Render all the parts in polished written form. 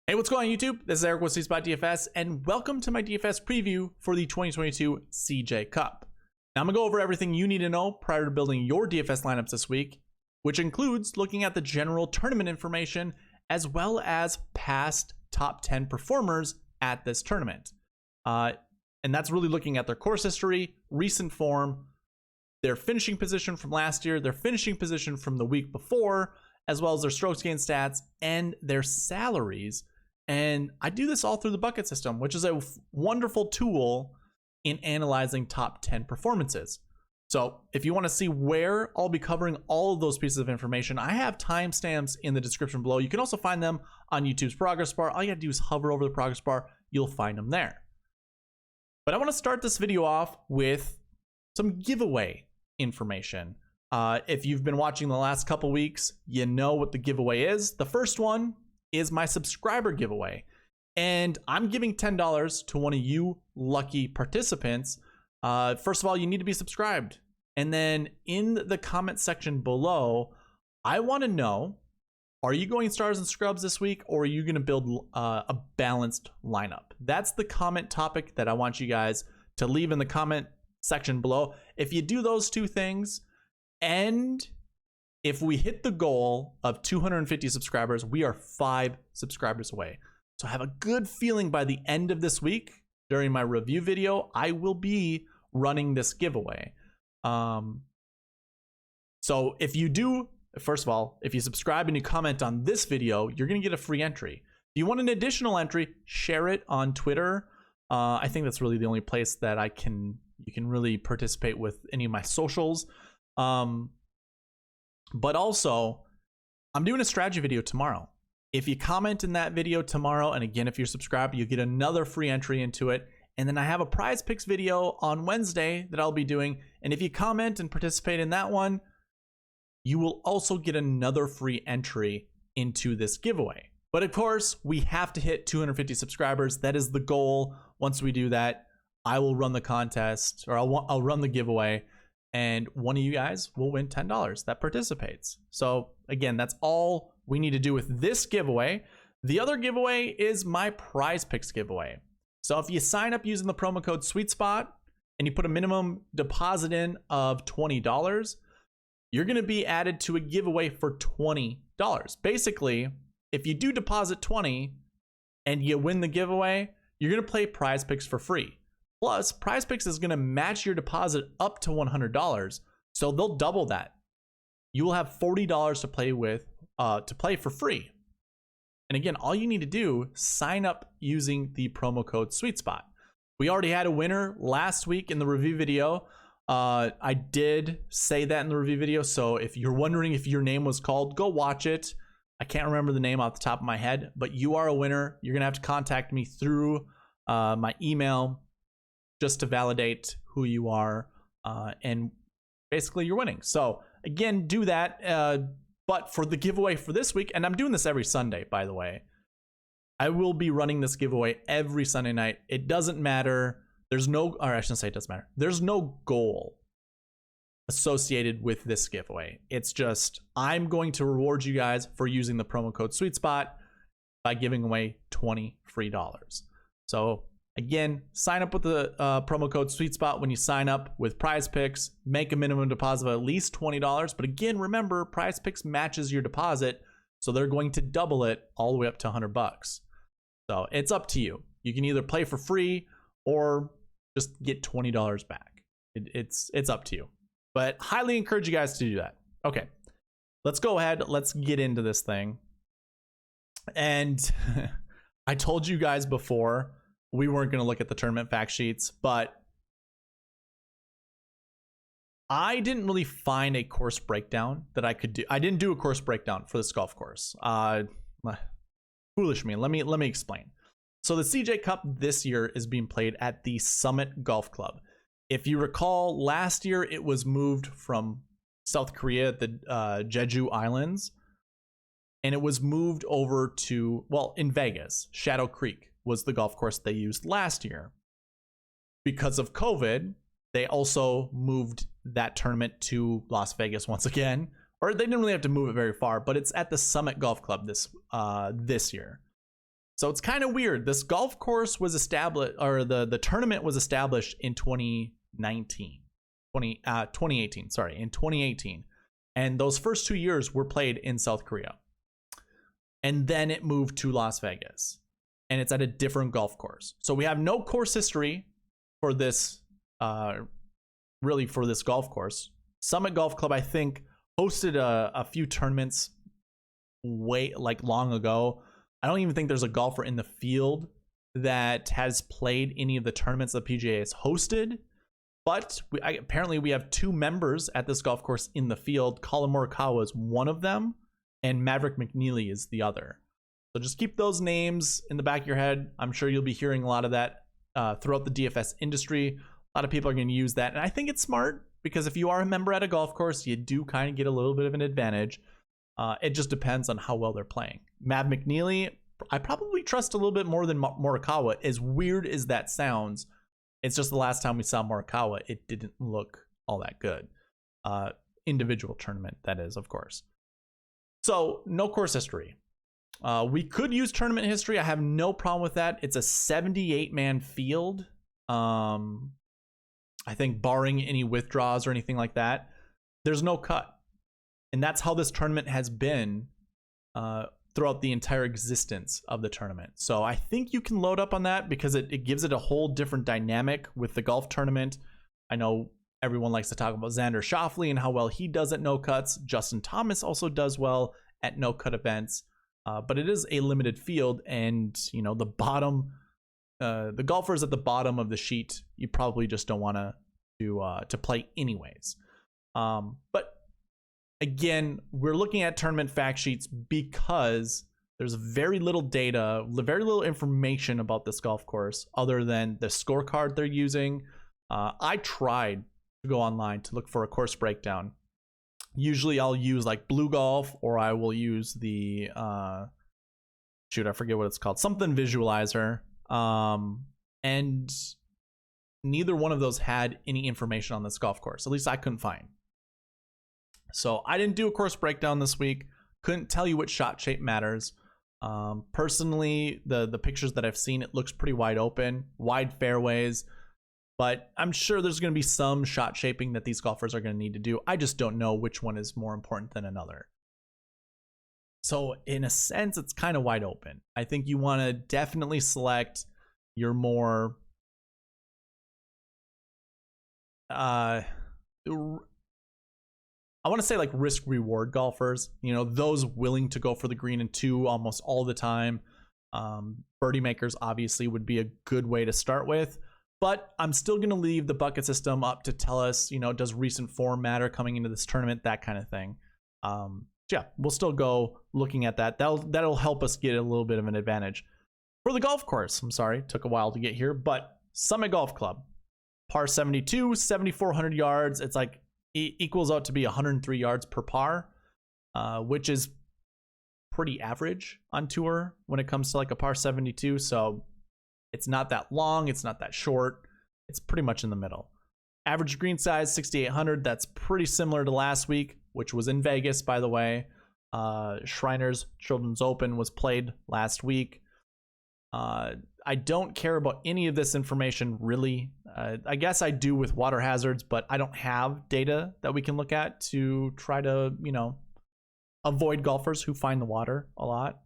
Hey, what's going on YouTube? This is Eric with SweetSpotDFS, and welcome to my DFS preview for the 2022 CJ Cup. Now I'm gonna go over everything you need to know prior to building your DFS lineups this week, which includes looking at the general tournament information as well as past top 10 performers at this tournament. And that's really looking at their course history, recent form, their finishing position from last year, their finishing position from the week before, as well as their strokes gained stats and their salaries. And I do this all through the bucket system, which is a wonderful tool in analyzing top 10 performances. So if you want to see where I'll be covering all of those pieces of information, I have timestamps in the description below. You can also find them on YouTube's progress bar. All you gotta do is hover over the progress bar. You'll find them there. But I want to start this video off with some giveaway information. If you've been watching the last couple weeks, you know what the giveaway is. The first one is my subscriber giveaway, and I'm giving $10 to one of you lucky participants. First of all, you need to be subscribed, and then in the comment section below, I want to know, are you going stars and scrubs this week, or are you going to build a balanced lineup? That's the comment topic that I want you guys to leave in the comment section below. If you do those two things, and if we hit the goal of 250 subscribers, we are 5 subscribers away. So I have a good feeling by the end of this week, during my review video, I will be running this giveaway. So if you do, first of all, if you subscribe and you comment on this video, you're gonna get a free entry. If you want an additional entry, share it on Twitter. I think that's really the only place that you can really participate with any of my socials. But also, I'm doing a strategy video tomorrow. If you comment in that video tomorrow, and again, if you're subscribed, you get another free entry into it. And then I have a prize picks video on Wednesday that I'll be doing. And if you comment and participate in that one, you will also get another free entry into this giveaway. But of course, we have to hit 250 subscribers. That is the goal. Once we do that, I will run the contest, or I'll run the giveaway. And one of you guys will win $10 that participates. So again, that's all we need to do with this giveaway. The other giveaway is my prize picks giveaway. So if you sign up using the promo code SweetSpot and you put a minimum deposit in of $20, you're going to be added to a giveaway for $20. Basically, if you do deposit 20 and you win the giveaway, you're going to play prize picks for free. Plus, Prize Picks is going to match your deposit up to $100, so they'll double that. You will have $40 to play with, to play for free. And again, all you need to do, sign up using the promo code SweetSpot. We already had a winner last week in the review video. I did say that in the review video, so if you're wondering if your name was called, go watch it. I can't remember the name off the top of my head, but you are a winner. You're going to have to contact me through my email just to validate who you are, and basically you're winning. So again, do that. But for the giveaway for this week, and I'm doing this every Sunday, by the way, I will be running this giveaway every Sunday night. It doesn't matter. There's no, or I shouldn't say it doesn't matter. There's no goal associated with this giveaway. It's just, I'm going to reward you guys for using the promo code SweetSpot by giving away $20 free. So again, sign up with the promo code SweetSpot when you sign up with Prize Picks. Make a minimum deposit of at least $20. But again, remember, Prize Picks matches your deposit, so they're going to double it all the way up to $100. So it's up to you. You can either play for free or just get $20 back. It's up to you. But highly encourage you guys to do that. Okay, let's go ahead. Let's get into this thing. And I told you guys before, we weren't going to look at the tournament fact sheets, but I didn't really find a course breakdown that I could do. I didn't do a course breakdown for this golf course. Foolish me. Let me explain. So the CJ Cup this year is being played at the Summit Golf Club. If you recall, last year it was moved from South Korea, the Jeju Islands, and it was moved over to, well, in Vegas, Shadow Creek was the golf course they used last year. Because of COVID, they also moved that tournament to Las Vegas once again, or they didn't really have to move it very far, but it's at the Summit Golf Club this year. So it's kind of weird. This golf course was established, or the tournament was established in 2018, in 2018. And those first 2 years were played in South Korea. And then it moved to Las Vegas. And it's at a different golf course. So we have no course history for this, really for this golf course. Summit Golf Club, I think, hosted a few tournaments long ago. I don't even think there's a golfer in the field that has played any of the tournaments the PGA has hosted. But apparently we have 2 members at this golf course in the field. Colin Morikawa is one of them, and Maverick McNeely is the other. So just keep those names in the back of your head. I'm sure you'll be hearing a lot of that throughout the DFS industry. A lot of people are going to use that. And I think it's smart because if you are a member at a golf course, you do kind of get a little bit of an advantage. It just depends on how well they're playing. Mav McNeely, I probably trust a little bit more than Morikawa. As weird as that sounds, it's just the last time we saw Morikawa, it didn't look all that good. Individual tournament, that is, of course. So no course history. We could use tournament history. I have no problem with that. It's a 78-man field. I think barring any withdrawals or anything like that, there's no cut. And that's how this tournament has been throughout the entire existence of the tournament. So I think you can load up on that because it gives it a whole different dynamic with the golf tournament. I know everyone likes to talk about Xander Schauffele and how well he does at no cuts. Justin Thomas also does well at no cut events. But it is a limited field, and the bottom, the golfers at the bottom of the sheet, you probably just don't want to play anyways. But again, we're looking at tournament fact sheets because there's very little data, very little information about this golf course other than the scorecard they're using. I tried to go online to look for a course breakdown. Usually I'll use like Blue Golf, or I will use the I forget what it's called, something visualizer, and neither one of those had any information on this golf course. At least I couldn't find. So I didn't do a course breakdown this week. Couldn't tell you what shot shape matters. Personally, the pictures that I've seen, it looks pretty wide open, wide fairways. But I'm sure there's going to be some shot shaping that these golfers are going to need to do. I just don't know which one is more important than another. So in a sense, it's kind of wide open. I think you want to definitely select your more I want to say like risk reward golfers, those willing to go for the green and 2 almost all the time. Birdie makers obviously would be a good way to start with. But I'm still going to leave the bucket system up to tell us, does recent form matter coming into this tournament, that kind of thing. Yeah, we'll still go looking at that. That'll help us get a little bit of an advantage. For the golf course, I'm sorry, took a while to get here, but Summit Golf Club, par 72, 7,400 yards. It's like it equals out to be 103 yards per par, which is pretty average on tour when it comes to like a par 72. So it's not that long, it's not that short, it's pretty much in the middle. Average green size 6,800. That's pretty similar to last week, which was in Vegas, by the way. Shriners Children's Open was played last week. I don't care about any of this information really. I guess I do with water hazards, but I don't have data that we can look at to try to avoid golfers who find the water a lot.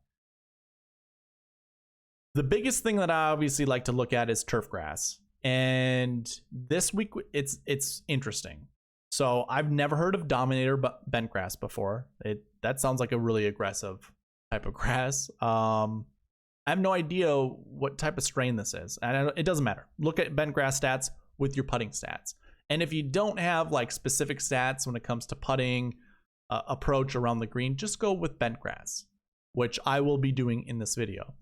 The biggest thing that I obviously like to look at is turf grass. And this week, it's interesting. So I've never heard of Dominator bent grass before. That sounds like a really aggressive type of grass. I have no idea what type of strain this is. And it doesn't matter. Look at bent grass stats with your putting stats. And if you don't have like specific stats when it comes to putting approach around the green, just go with bent grass, which I will be doing in this video.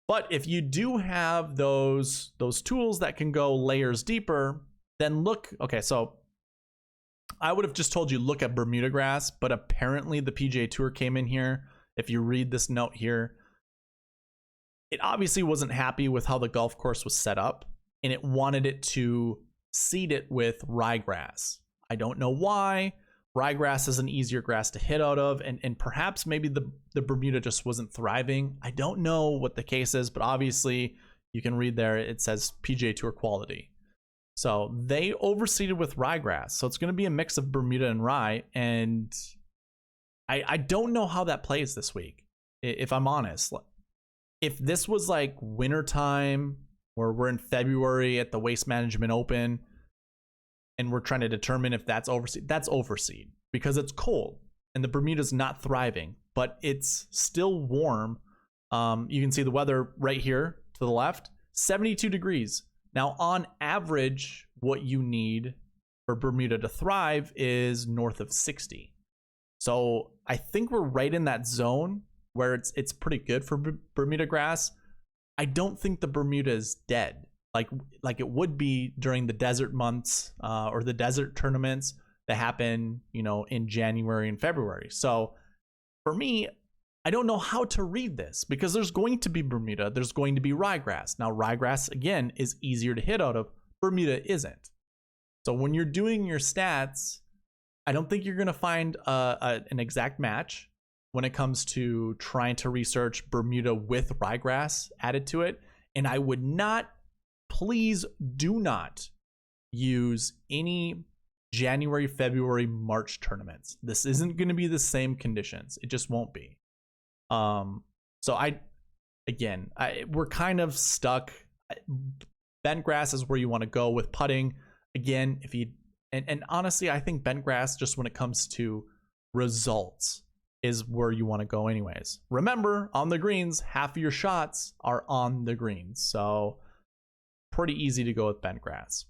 But if you do have those tools that can go layers deeper, then look. Okay, so I would have just told you look at Bermuda grass, but apparently the PGA Tour came in here. If you read this note here, it obviously wasn't happy with how the golf course was set up, and it wanted it to seed it with ryegrass. I don't know why. ryegrass is an easier grass to hit out of, and perhaps maybe the Bermuda just wasn't thriving. I don't know what the case is, but obviously you can read there, it says PGA Tour quality. So they overseeded with ryegrass. So it's going to be a mix of Bermuda and rye, and I don't know how that plays this week, if I'm honest. If this was like wintertime, where we're in February at the Waste Management Open, and we're trying to determine if that's overseed because it's cold and the Bermuda's not thriving, but it's still warm. You can see the weather right here to the left, 72 degrees. Now, on average, what you need for Bermuda to thrive is north of 60. So I think we're right in that zone where it's pretty good for Bermuda grass. I don't think the Bermuda is dead like it would be during the desert months or the desert tournaments that happen, in January and February. So for me, I don't know how to read this because there's going to be Bermuda, there's going to be ryegrass. Now, ryegrass, again, is easier to hit out of. Bermuda isn't. So when you're doing your stats, I don't think you're going to find an exact match when it comes to trying to research Bermuda with ryegrass added to it. And I would not, please do not use any January, February, March tournaments. This isn't going to be the same conditions. It just won't be. So we're kind of stuck. Bent grass is where you want to go with putting. Again, and honestly, I think bent grass, just when it comes to results, is where you want to go anyways. Remember, on the greens, half of your shots are on the greens. So pretty easy to go with bent grass.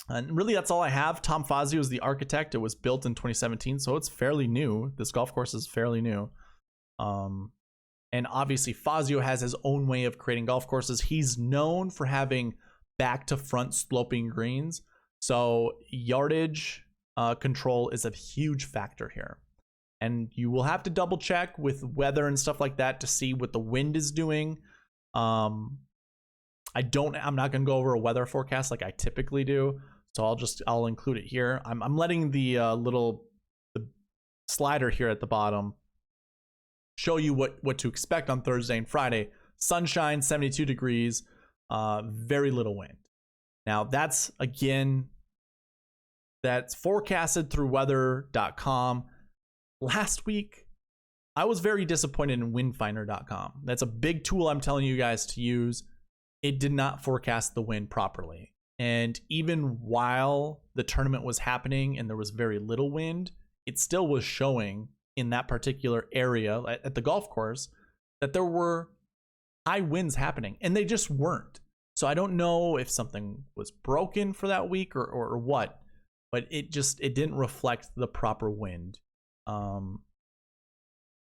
And really, that's all I have. Tom Fazio is the architect. It was built in 2017, so it's fairly new. This golf course is fairly new. And obviously, Fazio has his own way of creating golf courses. He's known for having back to front sloping greens. So yardage control is a huge factor here. And you will have to double check with weather and stuff like that to see what the wind is doing. I'm not going to go over a weather forecast like I typically do. So I'll include it here. I'm letting the the slider here at the bottom show you what to expect on Thursday and Friday. Sunshine, 72 degrees, very little wind. Now that's forecasted through weather.com. Last week, I was very disappointed in windfinder.com. That's a big tool I'm telling you guys to use. It did not forecast the wind properly. And even while the tournament was happening and there was very little wind, it still was showing in that particular area at the golf course that there were high winds happening, and they just weren't. So I don't know if something was broken for that week or what, but it didn't reflect the proper wind.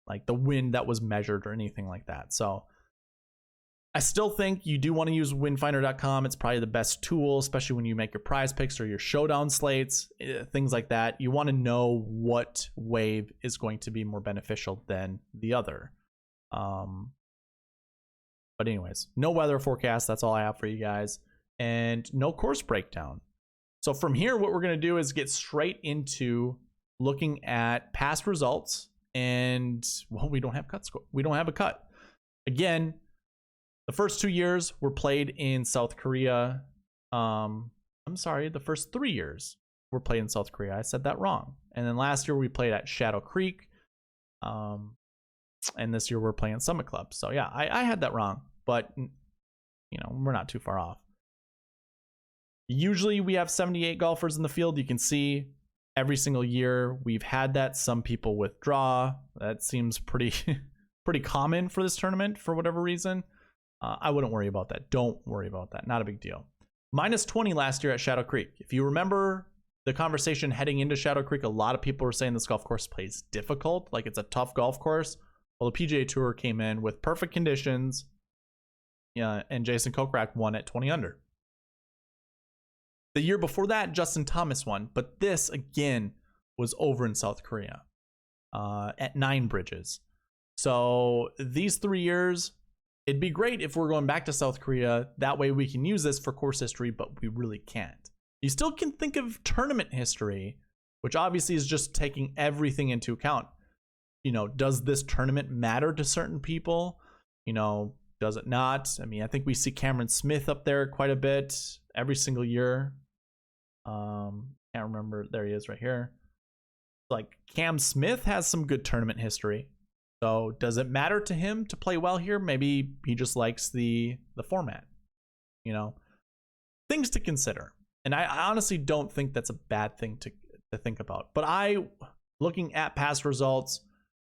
Like the wind that was measured or anything like that. So I still think you do want to use windfinder.com. It's probably the best tool, especially when you make your prize picks or your showdown slates, things like that. You want to know what wave is going to be more beneficial than the other. But anyways, no weather forecast. That's all I have for you guys. And no course breakdown. So from here, what we're going to do is get straight into looking at past results. And, well, we don't have we don't have a cut. Again, the first 2 years were played in South Korea. The first 3 years were played in South Korea. I said that wrong. And then last year we played at Shadow Creek. And this year we're playing Summit Club. So yeah, I had that wrong, but we're not too far off. Usually we have 78 golfers in the field. You can see every single year we've had that. Some people withdraw. That seems pretty common for this tournament for whatever reason. I wouldn't worry about that. Don't worry about that. Not a big deal. Minus 20 last year at Shadow Creek. If you remember the conversation heading into Shadow Creek, a lot of people were saying this golf course plays difficult, like it's a tough golf course. Well, the PGA Tour came in with perfect conditions, and Jason Kokrak won at 20 under. The year before that, Justin Thomas won, but this, again, was over in South Korea at 9 bridges. So these 3 years, it'd be great if we're going back to South Korea. That way we can use this for course history, but we really can't. You still can think of tournament history, which obviously is just taking everything into account. You know, does this tournament matter to certain people? You know, does it not? I mean, I think we see Cameron Smith up there quite a bit every single year. Can't remember. There he is right here. Like, Cam Smith has some good tournament history. So does it matter to him to play well here? Maybe he just likes the format, you know, things to consider. And I honestly don't think that's a bad thing to think about. But looking at past results,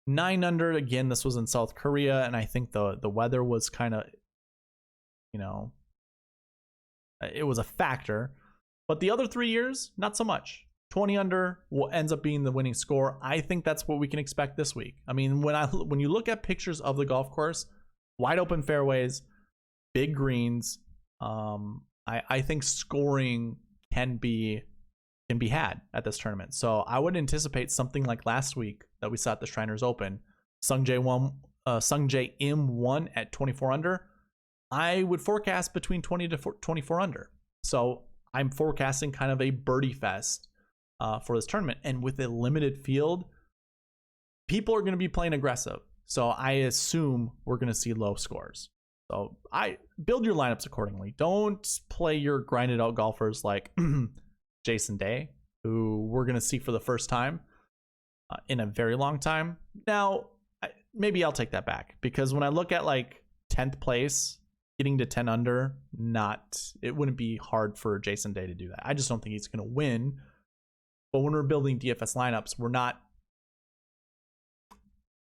9 under, again, this was in South Korea, and I think the weather was kind of, you know, it was a factor. But the other 3 years, not so much. 20 under ends up being the winning score. I think that's what we can expect this week. I mean, when you look at pictures of the golf course, wide open fairways, big greens, I think scoring can be had at this tournament. So I would anticipate something like last week that we saw at the Shriners Open. Sungjae Im won at 24 under. I would forecast between 20 to 24 under. So I'm forecasting kind of a birdie fest for this tournament. And with a limited field, people are going to be playing aggressive. So I assume we're going to see low scores. So I build your lineups accordingly. Don't play your grinded out golfers like Jason Day, who we're going to see for the first time in a very long time. Now, maybe I'll take that back, because when I look at like 10th place, getting to 10 under, it wouldn't be hard for Jason Day to do that. I just don't think he's going to win. But when we're building DFS lineups,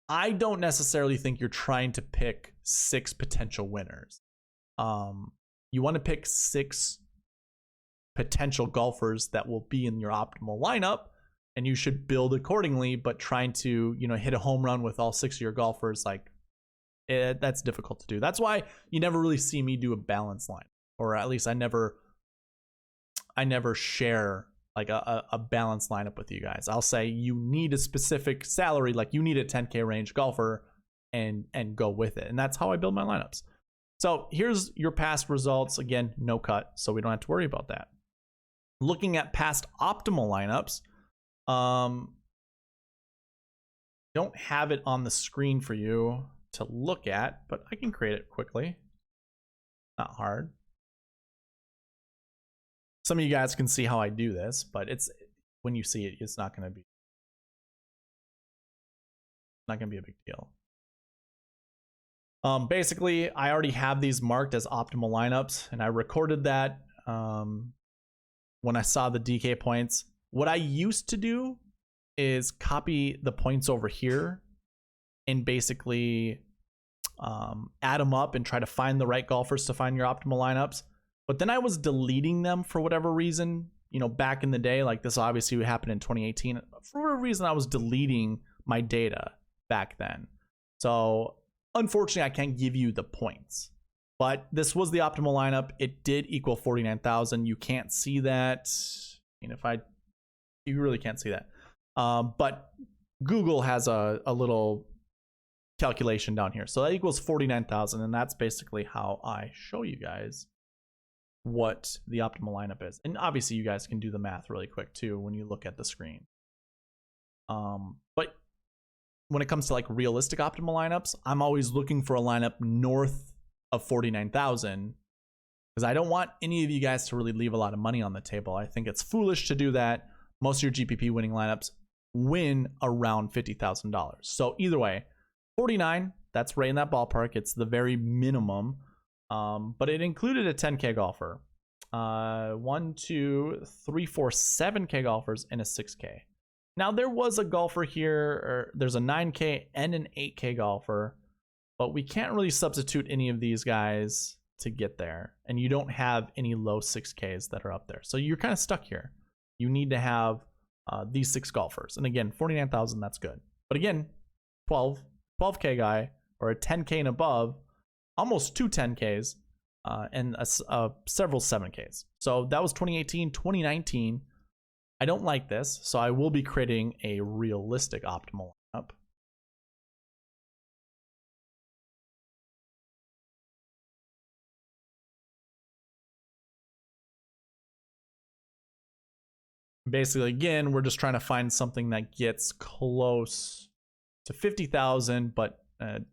I don't necessarily think you're trying to pick 6 potential winners. You want to pick 6 potential golfers that will be in your optimal lineup, and you should build accordingly. But trying to, you know, hit a home run with all 6 of your golfers, that's difficult to do. That's why you never really see me do a balanced line, or at least I never share like a balanced lineup with you guys. I'll say you need a specific salary, like you need a 10K range golfer, and go with it. And that's how I build my lineups. So here's your past results. Again, no cut, so we don't have to worry about that. Looking at past optimal lineups, don't have it on the screen for you to look at, but I can create it quickly. Not hard. Some of you guys can see how I do this, but when you see it, it's not going to be a big deal. Basically, I already have these marked as optimal lineups, and I recorded that when I saw the DK points. What I used to do is copy the points over here and basically add them up and try to find the right golfers to find your optimal lineups. But then I was deleting them for whatever reason, you know, back in the day. Like, this obviously happened in 2018. For whatever reason, I was deleting my data back then. So unfortunately, I can't give you the points. But this was the optimal lineup. It did equal 49,000. You can't see that. I mean, you really can't see that. But Google has a little calculation down here. So that equals 49,000. And that's basically how I show you guys what the optimal lineup is. And obviously you guys can do the math really quick too when you look at the screen. But when it comes to like realistic optimal lineups, I'm always looking for a lineup north of 49,000, because I don't want any of you guys to really leave a lot of money on the table. I think it's foolish to do that. Most of your GPP winning lineups win around $50,000. So either way, 49, that's right in that ballpark. It's the very minimum. But it included a 10K golfer, 1, 2, 3, 4, 7K golfers, and a 6K. Now there was a golfer here, or there's a 9K and an 8K golfer, but we can't really substitute any of these guys to get there. And you don't have any low 6Ks that are up there. So you're kind of stuck here. You need to have these 6 golfers. And again, 49,000, that's good. But again, 12K guy, or a 10K and above, almost 2 10Ks, and several 7Ks. So that was 2018. 2019, I don't like this, so I will be creating a realistic optimal lineup. basically, again, we're just trying to find something that gets close to 50,000, but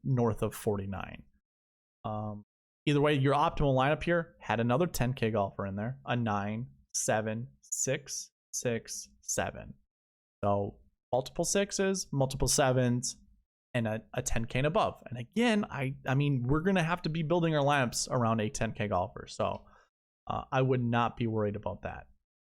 north of 49. Either way, your optimal lineup here had another 10K golfer in there, a 9, 7, 6, 6, 7. So multiple 6s, multiple 7s, and a 10K and above. And again, I mean, we're going to have to be building our lineups around a 10K golfer. So I would not be worried about that.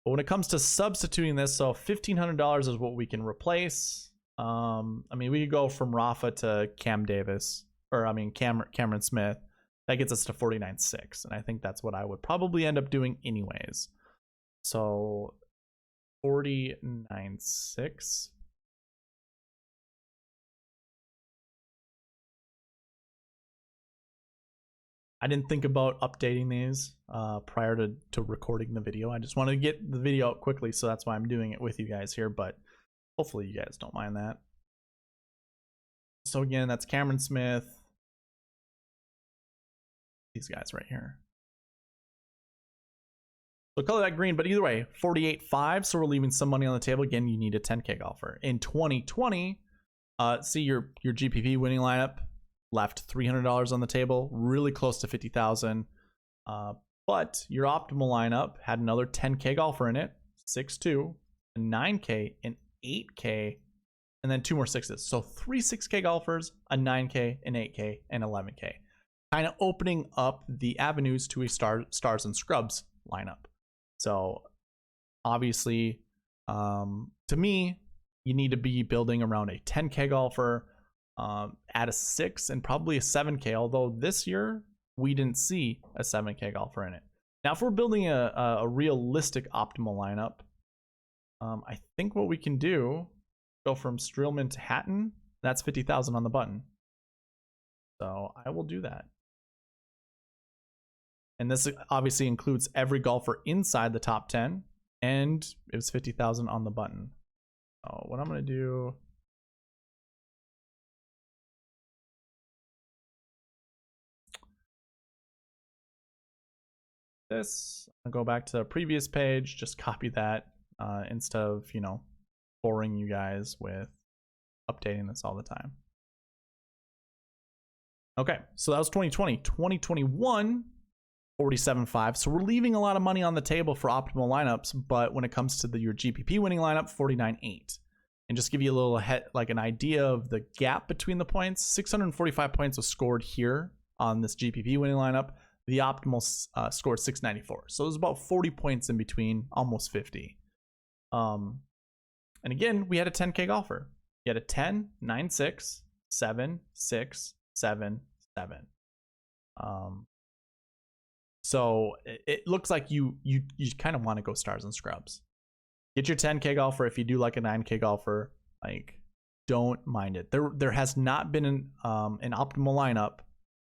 But when it comes to substituting this, so $1,500 is what we can replace. I mean, we could go from Rafa to Cam Davis, or I mean, Cameron Smith. That gets us to 49.6. And I think that's what I would probably end up doing anyways. So 49.6. I didn't think about updating these prior to recording the video. I just wanted to get the video out quickly, so that's why I'm doing it with you guys here, but hopefully you guys don't mind that. So again, that's Cameron Smith. These guys right here. So color that green, but either way, 48.5, so we're leaving some money on the table. Again, you need a 10K golfer. In 2020, see your GPP winning lineup left $300 on the table, really close to 50,000. But your optimal lineup had another 10K golfer in it, 6-2, a 9K, an 8K, and then 2 more 6s. So 3 6K golfers, a 9K, an 8K, and 11K. Kind of opening up the avenues to a stars and scrubs lineup. So obviously, to me, you need to be building around a 10K golfer, at a 6 and probably a 7K, although this year we didn't see a 7K golfer in it. Now, if we're building a realistic optimal lineup, I think what we can do, go from Streelman to Hatton, that's 50,000 on the button. So I will do that. And this obviously includes every golfer inside the top 10, and it was 50,000 on the button. So what I'm going to do, this, I'll go back to the previous page, just copy that instead of, you know, boring you guys with updating this all the time. Okay, so that was 2020. 2021, 47.5. So we're leaving a lot of money on the table for optimal lineups, but when it comes to your GPP winning lineup, 49.8. And just give you a little like an idea of the gap between the points. 645 points was scored here on this GPP winning lineup. The optimal scored 694. So there's about 40 points in between, almost 50. And again, we had a 10K golfer. You had a 10, 9, 6, 7, 6, 7, 7. So it looks like you kind of want to go stars and scrubs. Get your 10K golfer. If you do like a 9K golfer, like, don't mind it. There has not been an optimal lineup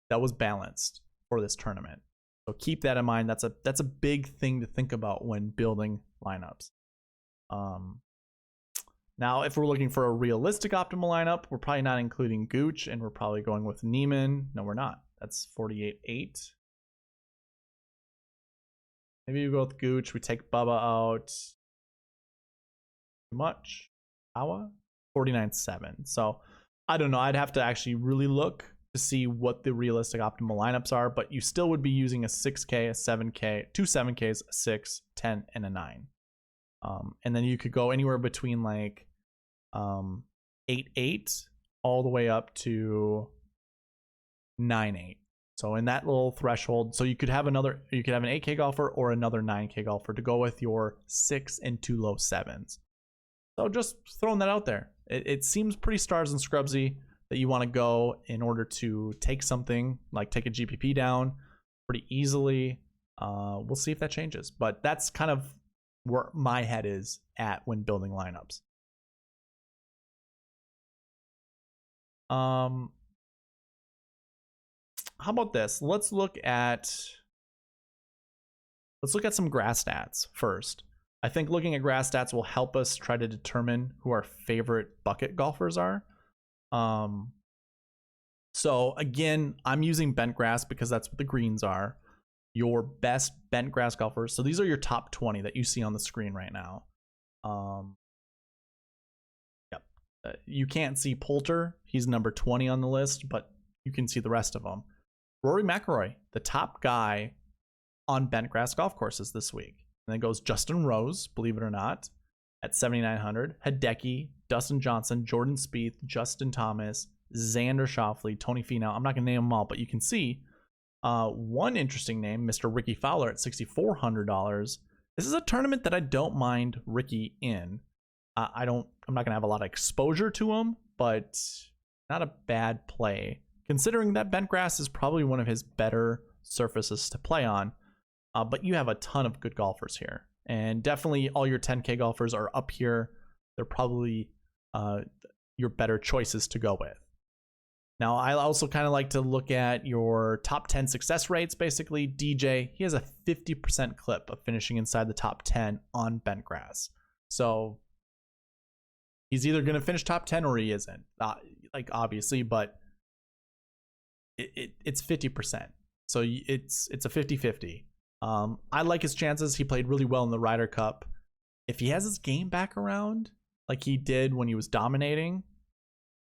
that was balanced for this tournament. So keep that in mind. That's a big thing to think about when building lineups. Now, if we're looking for a realistic optimal lineup, we're probably not including Gooch, and we're probably going with Neiman. No, we're not. That's 48.8. Maybe you go with Gooch. We take Bubba out. Too much. Awa? 49.7. So I don't know. I'd have to actually really look to see what the realistic optimal lineups are, but you still would be using a 6K, a 7K, 2 7Ks, a 6, 10, and a 9. And then you could go anywhere between like 8.8 all the way up to 9.8. So in that little threshold, so you could have an 8K golfer or another 9K golfer to go with your 6 and 2 low 7s. So just throwing that out there. It seems pretty stars and scrubsy that you want to go in order to take something, like take a GPP down pretty easily. We'll see if that changes, but that's kind of where my head is at when building lineups. How about this? Let's look at some grass stats first. I think looking at grass stats will help us try to determine who our favorite bucket golfers are. So again, I'm using bent grass because that's what the greens are. Your best bent grass golfers. So these are your top 20 that you see on the screen right now. Yep. You can't see Poulter. He's number 20 on the list, but you can see the rest of them. Rory McIlroy, the top guy on bentgrass golf courses this week. And then goes Justin Rose, believe it or not, at 7,900. Hideki, Dustin Johnson, Jordan Spieth, Justin Thomas, Xander Schauffele, Tony Finau. I'm not going to name them all, but you can see one interesting name, Mr. Ricky Fowler at $6,400. This is a tournament that I don't mind Ricky in. I'm not going to have a lot of exposure to him, but not a bad play, considering that bentgrass is probably one of his better surfaces to play on. But you have a ton of good golfers here, and definitely all your 10K golfers are up here. They're probably your better choices to go with. Now, I also kind of like to look at your top 10 success rates. Basically, DJ, he has a 50% clip of finishing inside the top 10 on bentgrass. So he's either going to finish top 10 or he isn't. Obviously, but it's 50%. So it's a 50-50. I like his chances. He played really well in the Ryder Cup. If he has his game back around like he did when he was dominating,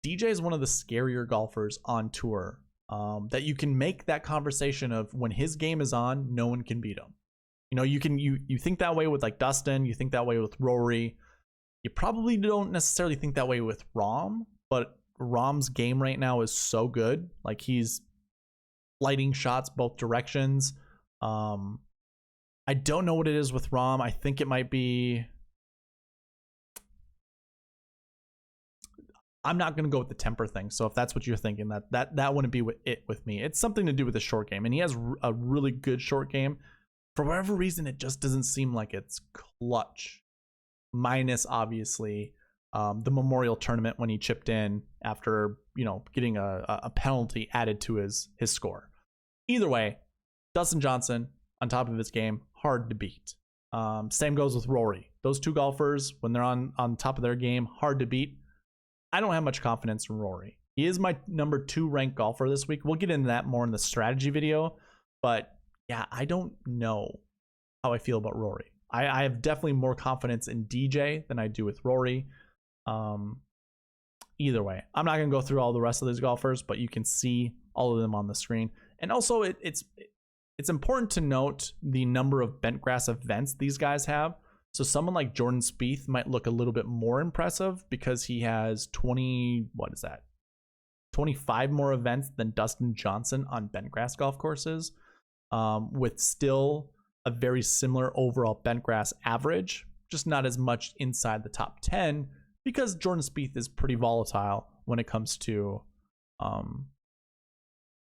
DJ is one of the scarier golfers on tour, that you can make that conversation of when his game is on, no one can beat him. You know, you think that way with like Dustin, you think that way with Rory. You probably don't necessarily think that way with Rahm, but Rahm's game right now is so good. Like, he's lighting shots both directions. I don't know what it is with Rahm. I think it might be, I'm not going to go with the temper thing. So if that's what you're thinking, that wouldn't be with me. It's something to do with the short game, and he has a really good short game. For whatever reason, it just doesn't seem like it's clutch. Minus, obviously, the Memorial Tournament when he chipped in after, getting a penalty added to his score. Either way, Dustin Johnson on top of his game, hard to beat. Same goes with Rory. Those two golfers, when they're on top of their game, hard to beat. I don't have much confidence in Rory. He is my number 2 ranked golfer this week. We'll get into that more in the strategy video. But yeah, I don't know how I feel about Rory. I have definitely more confidence in DJ than I do with Rory. Either way, I'm not going to go through all the rest of these golfers, but you can see all of them on the screen. And also, it's important to note the number of bentgrass events these guys have. So someone like Jordan Spieth might look a little bit more impressive because he has 25 more events than Dustin Johnson on bentgrass golf courses, with still a very similar overall bentgrass average, just not as much inside the top 10 because Jordan Spieth is pretty volatile when it comes to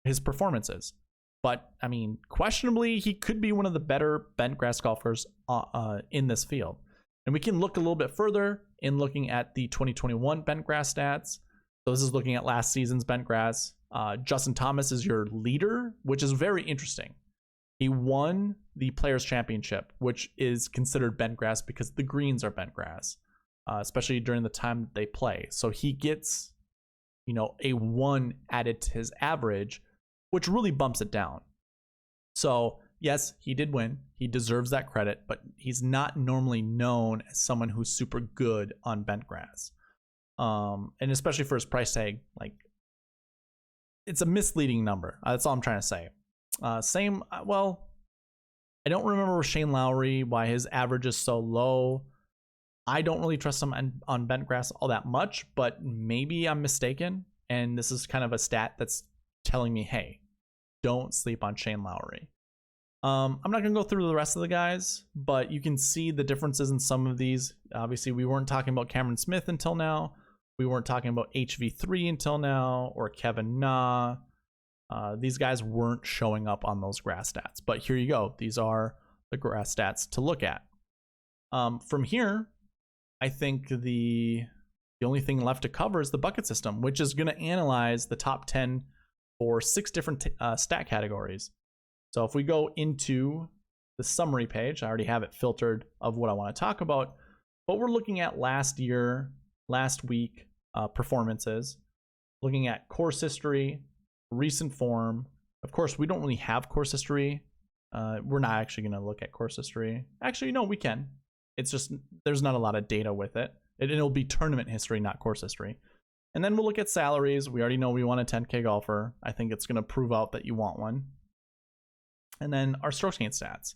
his performances. But, I mean, questionably, he could be one of the better bentgrass golfers in this field. And we can look a little bit further in looking at the 2021 bentgrass stats. So this is looking at last season's bentgrass. Justin Thomas is your leader, which is very interesting. He won the Players' Championship, which is considered bentgrass because the greens are bentgrass, especially during the time that they play. So he gets, a 1 added to his average, which really bumps it down. So yes, he did win. He deserves that credit, but he's not normally known as someone who's super good on bentgrass. And especially for his price tag, like, it's a misleading number. That's all I'm trying to say. I don't remember Shane Lowry, why his average is so low. I don't really trust him on bentgrass all that much, but maybe I'm mistaken. And this is kind of a stat that's telling me, hey, don't sleep on Shane Lowry. I'm not going to go through the rest of the guys, but you can see the differences in some of these. Obviously, we weren't talking about Cameron Smith until now. We weren't talking about HV3 until now, or Kevin Na. These guys weren't showing up on those grass stats, but here you go. These are the grass stats to look at. From here, I think the only thing left to cover is the bucket system, which is going to analyze the top 10 for 6 different stat categories. So if we go into the summary page, I already have it filtered of what I want to talk about, but we're looking at last week performances, looking at course history, recent form. Of course, we don't really have course history. We're not actually going to look at course history. Actually, no, we can. It's just, there's not a lot of data with it. It'll be tournament history, not course history. And then we'll look at salaries. We already know we want a 10K golfer. I think it's going to prove out that you want one. And then our strokes gained stats.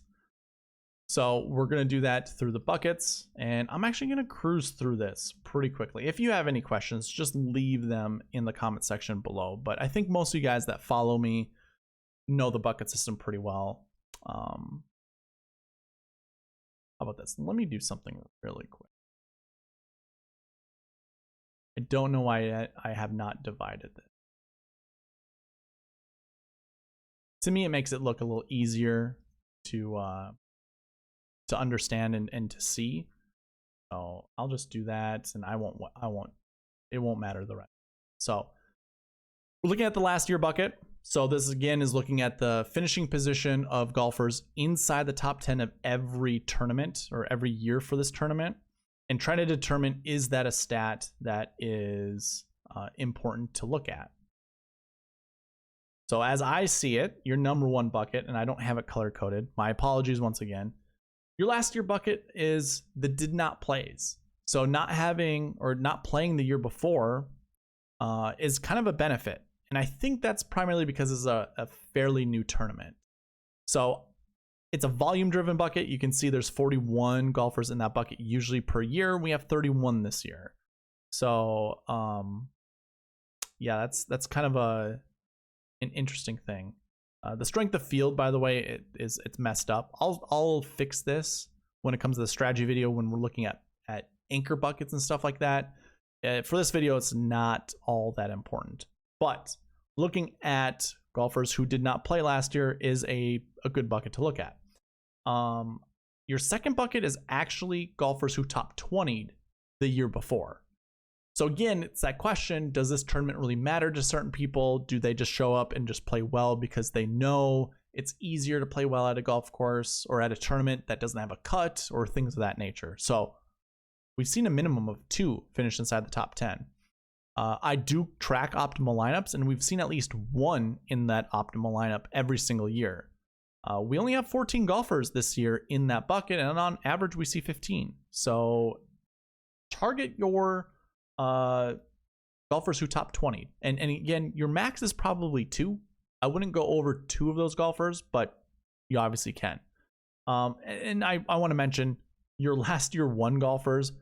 So we're going to do that through the buckets. And I'm actually going to cruise through this pretty quickly. If you have any questions, just leave them in the comment section below. But I think most of you guys that follow me know the bucket system pretty well. How about this? Let me do something really quick. I don't know why I have not divided this. To me, it makes it look a little easier to understand and to see. So I'll just do that, and it won't matter the rest. So we're looking at the last year bucket. So this again is looking at the finishing position of golfers inside the top 10 of every tournament or every year for this tournament, and trying to determine, is that a stat that is important to look at? So as I see it, your number one bucket, and I don't have it color coded, my apologies once again, your last year bucket is the did not plays. So not having or not playing the year before is kind of a benefit. And I think that's primarily because it's a fairly new tournament. So it's a volume driven bucket. You can see there's 41 golfers in that bucket usually per year. We have 31 this year. So yeah, that's kind of an interesting thing. The strength of field, by the way, it's messed up. I'll fix this when it comes to the strategy video when we're looking at anchor buckets and stuff like that. For this video, it's not all that important. But looking at golfers who did not play last year is a good bucket to look at. Your second bucket is actually golfers who top 20'd the year before. So again, it's that question, does this tournament really matter to certain people? Do they just show up and just play well because they know it's easier to play well at a golf course or at a tournament that doesn't have a cut or things of that nature? So we've seen a minimum of 2 finish inside the top 10. I do track optimal lineups, and we've seen at least 1 in that optimal lineup every single year. We only have 14 golfers this year in that bucket, and on average, we see 15. So target your golfers who top 20. And again, your max is probably 2. I wouldn't go over 2 of those golfers, but you obviously can. And I want to mention your last year 1 golfers.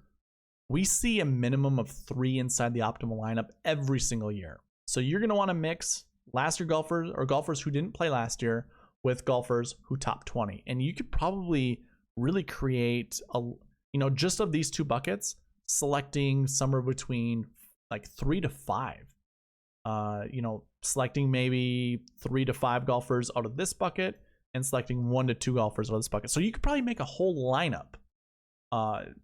We see a minimum of 3 inside the optimal lineup every single year. So you're going to want to mix last year golfers or golfers who didn't play last year with golfers who top 20. And you could probably really create just of these 2 buckets, selecting somewhere between like 3 to 5. Selecting maybe 3 to 5 golfers out of this bucket and selecting 1 to 2 golfers out of this bucket. So you could probably make a whole lineup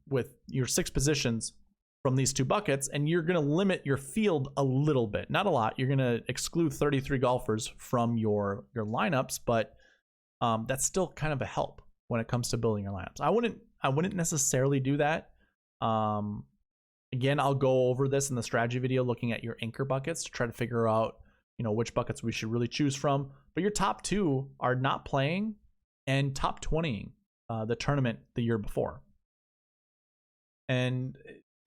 with your 6 positions from these 2 buckets, and you're going to limit your field a little bit, not a lot. You're going to exclude 33 golfers from your lineups, but that's still kind of a help when it comes to building your lineups. I wouldn't necessarily do that. Again, I'll go over this in the strategy video, looking at your anchor buckets to try to figure out which buckets we should really choose from. But your top 2 are not playing and top 20ing the tournament the year before. And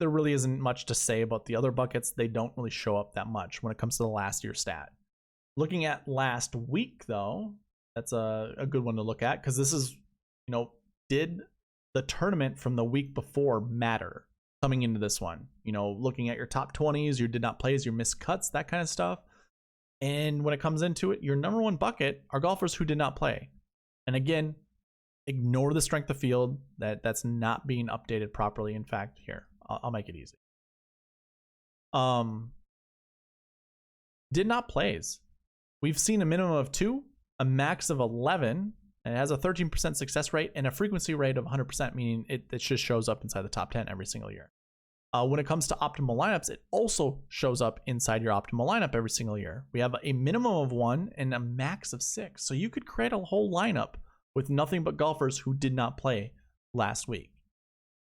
there really isn't much to say about the other buckets. They don't really show up that much when it comes to the last year stat. Looking at last week, though, that's a good one to look at, because this is, did the tournament from the week before matter coming into this one? Looking at your top 20s, your did not plays, your missed cuts, that kind of stuff. And when it comes into it, your number 1 bucket are golfers who did not play. And again, ignore the strength of field. That's not being updated properly. In fact, here, I'll make it easy. Did not plays. We've seen a minimum of 2, a max of 11, and it has a 13% success rate and a frequency rate of 100%, meaning it just shows up inside the top 10 every single year. When it comes to optimal lineups, it also shows up inside your optimal lineup every single year. We have a minimum of 1 and a max of 6. So you could create a whole lineup with nothing but golfers who did not play last week.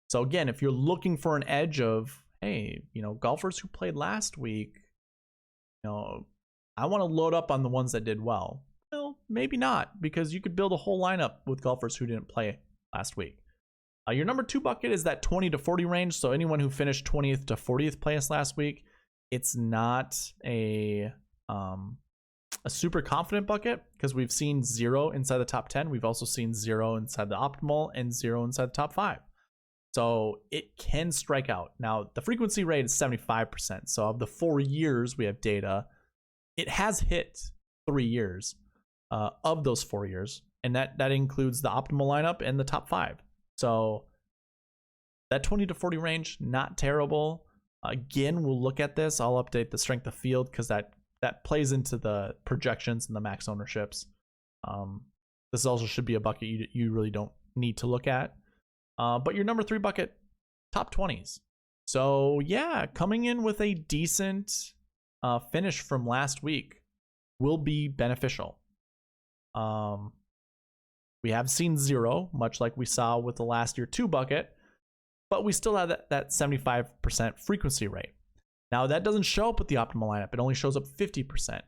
So again, if you're looking for an edge of, hey, golfers who played last week, I want to load up on the ones that did well. Well, maybe not, because you could build a whole lineup with golfers who didn't play last week. Your number 2 bucket is that 20 to 40 range. So anyone who finished 20th to 40th place last week, it's not a super confident bucket because we've seen 0 inside the top 10. We've also seen 0 inside the optimal and 0 inside the top 5. So it can strike out. Now, the frequency rate is 75%. So of the 4 years we have data, it has hit 3 years of those 4 years. And that includes the optimal lineup and the top 5. So that 20 to 40 range, not terrible. Again, we'll look at this. I'll update the strength of field because that plays into the projections and the max ownerships. This also should be a bucket you really don't need to look at. But your number 3 bucket, top 20s. So yeah, coming in with a decent finish from last week will be beneficial. We have seen 0, much like we saw with the last year 2 bucket, but we still have that 75% frequency rate. Now that doesn't show up with the optimal lineup. It only shows up 50%.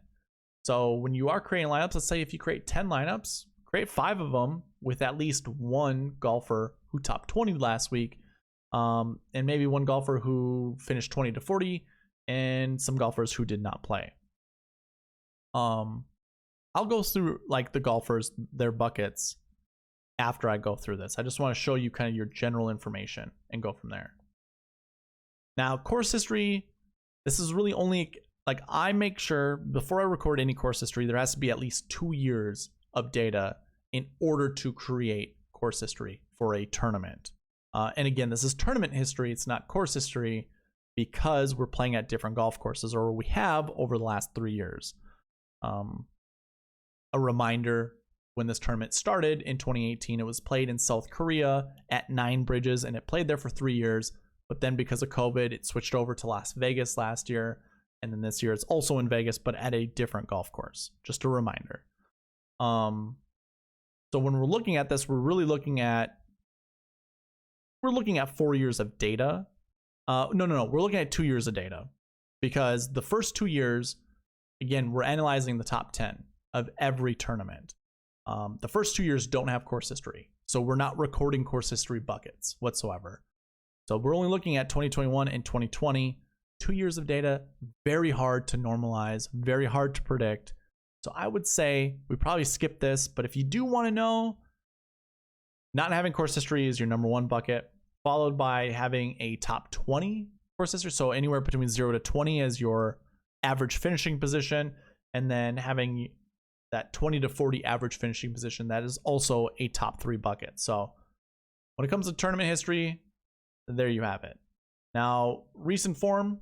So when you are creating lineups, let's say if you create 10 lineups, create 5 of them with at least one golfer who topped 20 last week, and maybe one golfer who finished 20 to 40, and some golfers who did not play. I'll go through like the golfers, their buckets after I go through this. I just want to show you kind of your general information and go from there. Now, course history, this is really only, like, I make sure before I record any course history, there has to be at least 2 years of data in order to create course history for a tournament. And again, this is tournament history. It's not course history because we're playing at different golf courses, or we have over the last 3 years. A reminder, when this tournament started in 2018, it was played in South Korea at 9 bridges, and it played there for 3 years. But then because of COVID, it switched over to Las Vegas last year. And then this year it's also in Vegas, but at a different golf course. Just a reminder. So when we're looking at this, we're really looking at 4 years of data. No, we're looking at 2 years of data, because the first 2 years, again, we're analyzing the top 10 of every tournament. The first 2 years don't have course history, so we're not recording course history buckets whatsoever. So we're only looking at 2021 and 2020. 2 years of data, very hard to normalize, very hard to predict. So I would say we probably skip this, but if you do want to know, not having course history is your number 1 bucket, followed by having a top 20 course history. So anywhere between 0 to 20 as your average finishing position, and then having that 20 to 40 average finishing position, that is also a top 3 bucket. So when it comes to tournament history, there you have it. Now, recent form,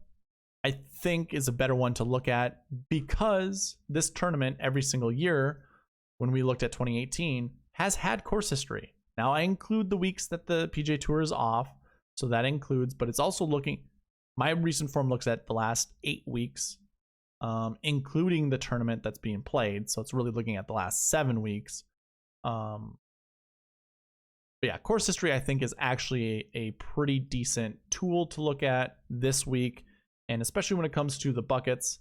I think, is a better one to look at, because this tournament every single year, when we looked at 2018, has had course history. Now, I include the weeks that the PGA Tour is off, so that includes, but it's also looking, my recent form looks at the last 8 weeks, including the tournament that's being played. So it's really looking at the last 7 weeks. But yeah, course history, I think, is actually a pretty decent tool to look at this week. And especially when it comes to the buckets,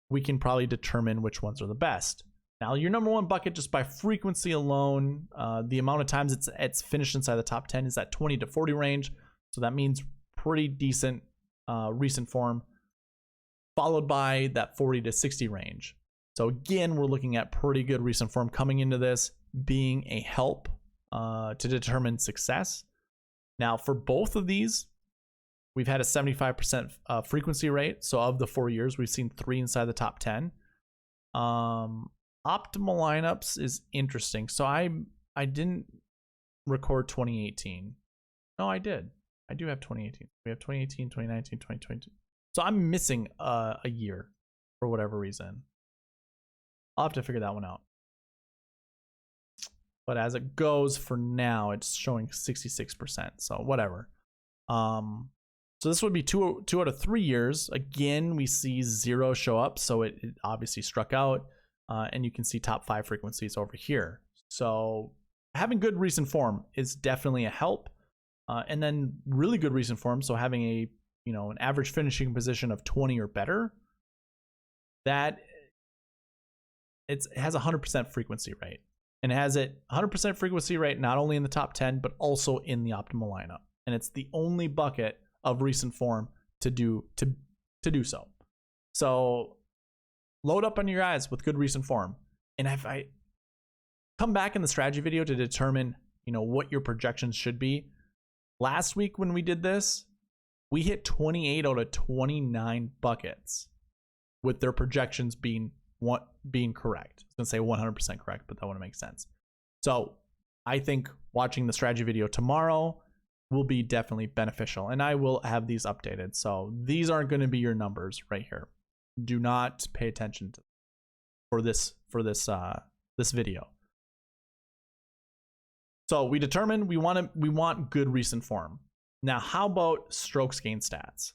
we can probably determine which ones are the best. Now, your number 1 bucket, just by frequency alone, the amount of times it's finished inside the top 10 is that 20 to 40 range. So that means pretty decent recent form, followed by that 40 to 60 range. So again, we're looking at pretty good recent form coming into this, being a help to determine success. Now, for both of these, we've had a 75% frequency rate. So of the 4 years, we've seen 3 inside the top 10. Optimal lineups is interesting. So I didn't record 2018. No, I did. I do have 2018. We have 2018, 2019, 2022. So I'm missing a year for whatever reason. I'll have to figure that one out. But as it goes for now, it's showing 66%. So whatever. So this would be 2 out of 3 years. Again, we see 0 show up. So it obviously struck out. And you can see top 5 frequencies over here. So having good recent form is definitely a help. And then really good recent form. So having an average finishing position of 20 or better, that it has a 100% frequency rate. and it has it 100% frequency rate, not only in the top 10, but also in the optimal lineup. And it's the only bucket of recent form to do so. So load up on your guys with good recent form. And if I come back in the strategy video to determine, what your projections should be, last week when we did this, we hit 28 out of 29 buckets with their projections being correct. I was gonna say 100% correct, but that wouldn't make sense. So I think watching the strategy video tomorrow will be definitely beneficial, and I will have these updated. So these aren't going to be your numbers right here. Do not pay attention to for this video. So we determined we want good recent form. Now, how about strokes gain stats?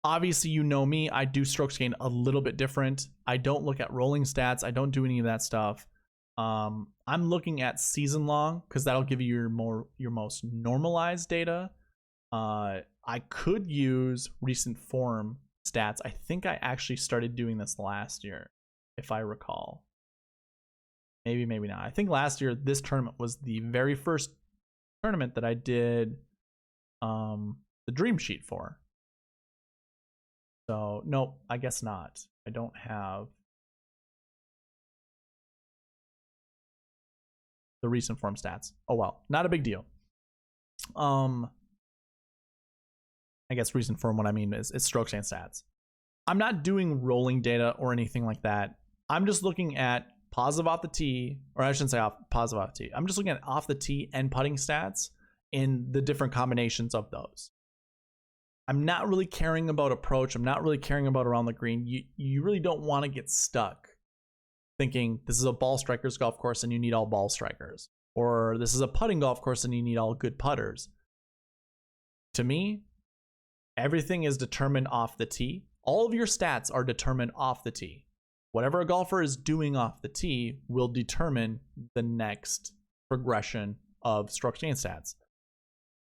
Obviously, you know me, I do strokes gain a little bit different. I don't look at rolling stats. I don't do any of that stuff. I'm looking at season long because that'll give you your most normalized data. I could use recent form stats. I think I actually started doing this last year, if I recall. Maybe not. I think last year this tournament was the very first tournament that I did the dream sheet for. So nope, I guess not. I don't have the recent form stats. Oh well, not a big deal. I guess recent form, what I mean is strokes gain stats. I'm not doing rolling data or anything like that. I'm just looking at positive off the tee, or I shouldn't say positive off the tee. I'm just looking at off the tee and putting stats in the different combinations of those. I'm not really caring about approach. I'm not really caring about around the green. You really don't want to get stuck thinking this is a ball strikers golf course and you need all ball strikers, or this is a putting golf course and you need all good putters. To me, everything is determined off the tee. All of your stats are determined off the tee. Whatever a golfer is doing off the tee will determine the next progression of strokes gain stats.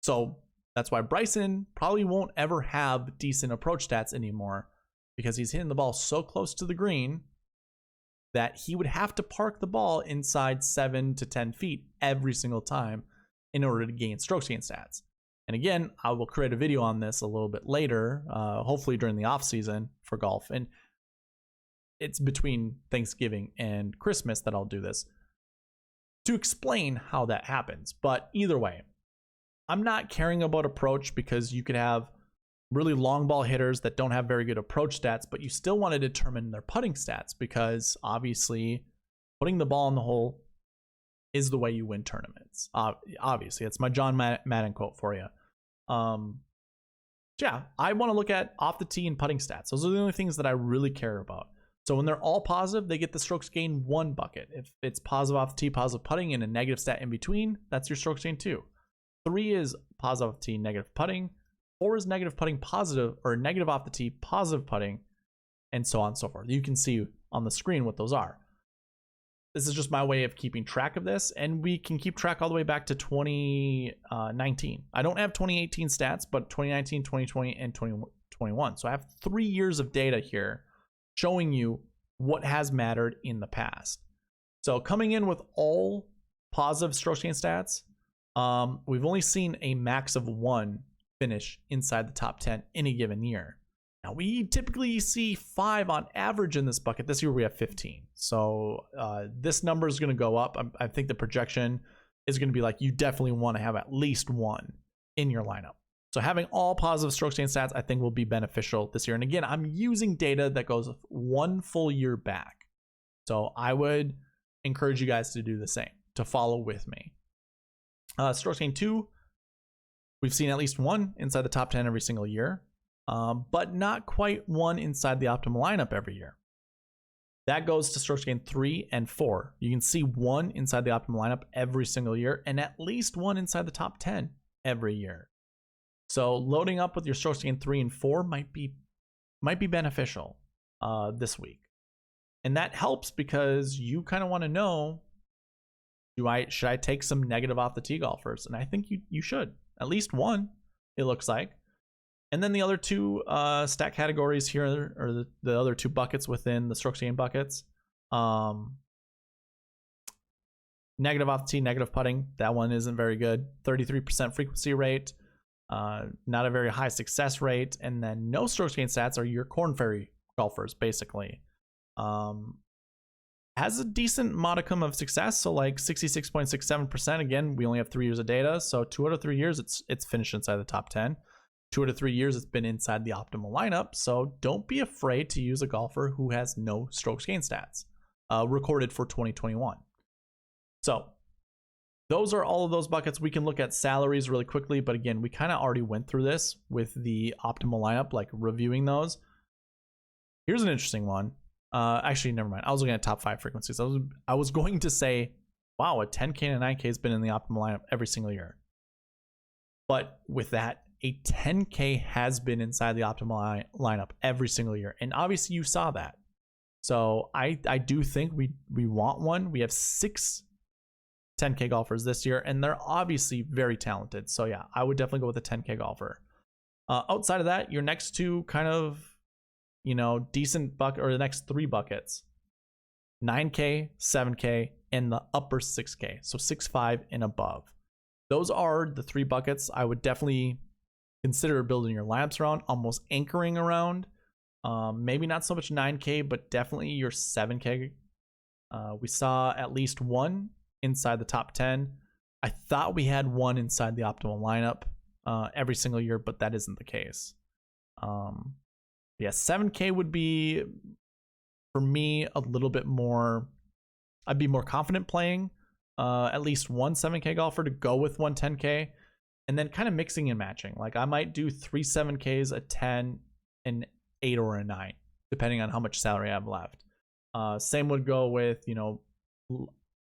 So that's why Bryson probably won't ever have decent approach stats anymore, because he's hitting the ball so close to the green that he would have to park the ball inside 7 to 10 feet every single time in order to gain strokes gain stats. And again, I will create a video on this a little bit later, hopefully during the off season for golf. And it's between Thanksgiving and Christmas that I'll do this to explain how that happens. But either way, I'm not caring about approach, because you could have really long ball hitters that don't have very good approach stats, but you still want to determine their putting stats, because obviously putting the ball in the hole is the way you win tournaments. Obviously, it's my John Madden quote for you. Yeah, I want to look at off the tee and putting stats. Those are the only things that I really care about. So when they're all positive, they get the strokes gain 1 bucket. If it's positive off the tee, positive putting, and a negative stat in between, that's your strokes gain 2. 3 is positive off the tee, negative putting. 4 is negative putting, positive, or negative off the tee, positive putting, and so on and so forth. You can see on the screen what those are. This is just my way of keeping track of this, and we can keep track all the way back to 2019. I don't have 2018 stats, but 2019, 2020, and 2021. So I have 3 years of data here showing you what has mattered in the past. So coming in with all positive strokes gain stats, we've only seen a max of 1 finish inside the top 10 in a given year. Now, we typically see 5 on average in this bucket. This year we have 15. So this number is going to go up. I think the projection is going to be like, you definitely want to have at least 1 in your lineup. So having all positive strokes gain stats, I think, will be beneficial this year. And again, I'm using data that goes 1 full year back. So I would encourage you guys to do the same, to follow with me. Strokes gain 2, we've seen at least 1 inside the top 10 every single year, but not quite 1 inside the optimal lineup every year. That goes to strokes gain 3 and 4. You can see 1 inside the optimal lineup every single year, and at least 1 inside the top 10 every year. So loading up with your strokes gain 3 and 4 might be beneficial this week. And that helps because you kind of want to know, should I take some negative off the tee golfers? And I think you should. At least 1, it looks like. And then the other 2 stat categories here, or the other 2 buckets within the strokes gain buckets. Negative off the tee, negative putting. That one isn't very good. 33% frequency rate. Not a very high success rate. And then no strokes gained stats are your Corn Ferry golfers, basically. Has a decent modicum of success, so like 66.67%. Again, we only have 3 years of data, so 2 out of 3 years it's finished inside the top 10. 2 out of 3 years it's been inside the optimal lineup, so don't be afraid to use a golfer who has no strokes gained stats recorded for 2021. So those are all of those buckets. We can look at salaries really quickly, but again, we kind of already went through this with the optimal lineup, like reviewing those. Here's an interesting one. Actually, never mind. I was looking at top 5 frequencies. I was going to say, wow, a 10K and a 9K has been in the optimal lineup every single year. But with that, a 10K has been inside the optimal lineup every single year. And obviously you saw that. So I do think we want one. We have 6 10K golfers this year, and they're obviously very talented. So yeah, I would definitely go with a 10K golfer. Outside of that, your next 2 kind of, decent bucket, or the next 3 buckets, 9K, 7K, and the upper 6K. So 6.5 and above. Those are the 3 buckets I would definitely consider building your lineups around, almost anchoring around. Maybe not so much 9K, but definitely your 7K. We saw at least 1 inside the top 10. I thought we had 1 inside the optimal lineup every single year, but that isn't the case. Yeah, 7K would be, for me, a little bit more, I'd be more confident playing at least 1 7K golfer to go with 1 10K, and then kind of mixing and matching. Like I might do 3 7Ks, a 10, an 8, or a 9, depending on how much salary I have left. Same would go with,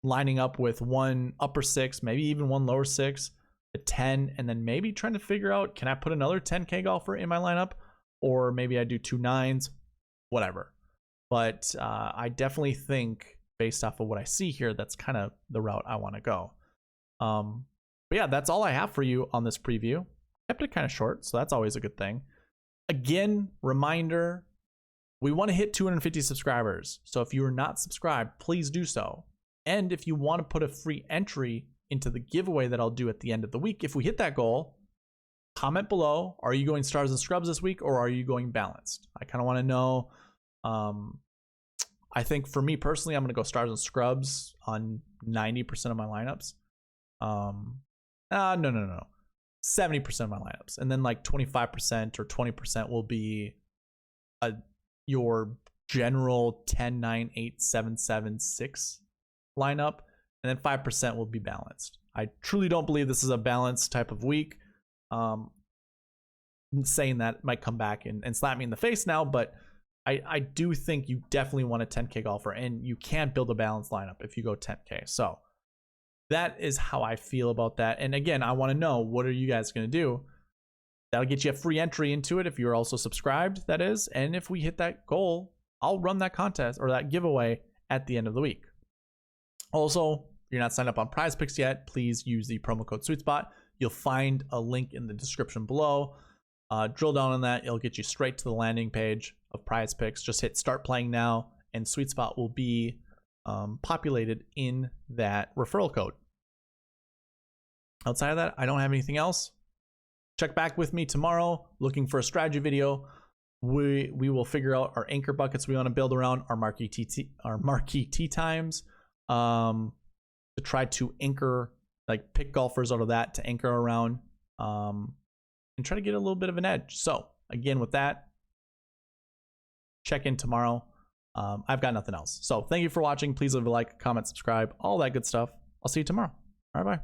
lining up with 1 upper 6, maybe even 1 lower 6, a 10, and then maybe trying to figure out, can I put another 10K golfer in my lineup? Or maybe I do 2 9s, whatever. But I definitely think, based off of what I see here, that's kind of the route I want to go. But yeah, that's all I have for you on this preview. Kept it kind of short, so that's always a good thing. Again, reminder, we want to hit 250 subscribers. So if you are not subscribed, please do so. And if you want to put a free entry into the giveaway that I'll do at the end of the week, if we hit that goal, comment below. Are you going stars and scrubs this week, or are you going balanced? I kind of want to know. I think for me personally, I'm going to go stars and scrubs on 90% of my lineups. No. 70% of my lineups. And then like 25% or 20% will be your general 10, 9, 8, 7, 7, 6 lineup. And then 5% will be balanced. I truly don't believe this is a balanced type of week. Saying that might come back and slap me in the face now, but I do think you definitely want a 10K golfer, and you can't build a balanced lineup if you go 10K. So that is how I feel about that. And again, I want to know, what are you guys going to do? That'll get you a free entry into it if you're also subscribed, that is. And if we hit that goal, I'll run that contest or that giveaway at the end of the week. Also, if you're not signed up on Prize Picks yet, please use the promo code SweetSpot. You'll find a link in the description below. Drill down on that. It'll get you straight to the landing page of Prize Picks. Just hit start playing now, and SweetSpot will be populated in that referral code. Outside of that, I don't have anything else. Check back with me tomorrow looking for a strategy video. We will figure out our anchor buckets we want to build around, our marquee tee times, to try to anchor, like pick golfers out of that to anchor around, and try to get a little bit of an edge. So again, with that, check in tomorrow. I've got nothing else. So thank you for watching. Please leave a like, comment, subscribe, all that good stuff. I'll see you tomorrow. All right, bye.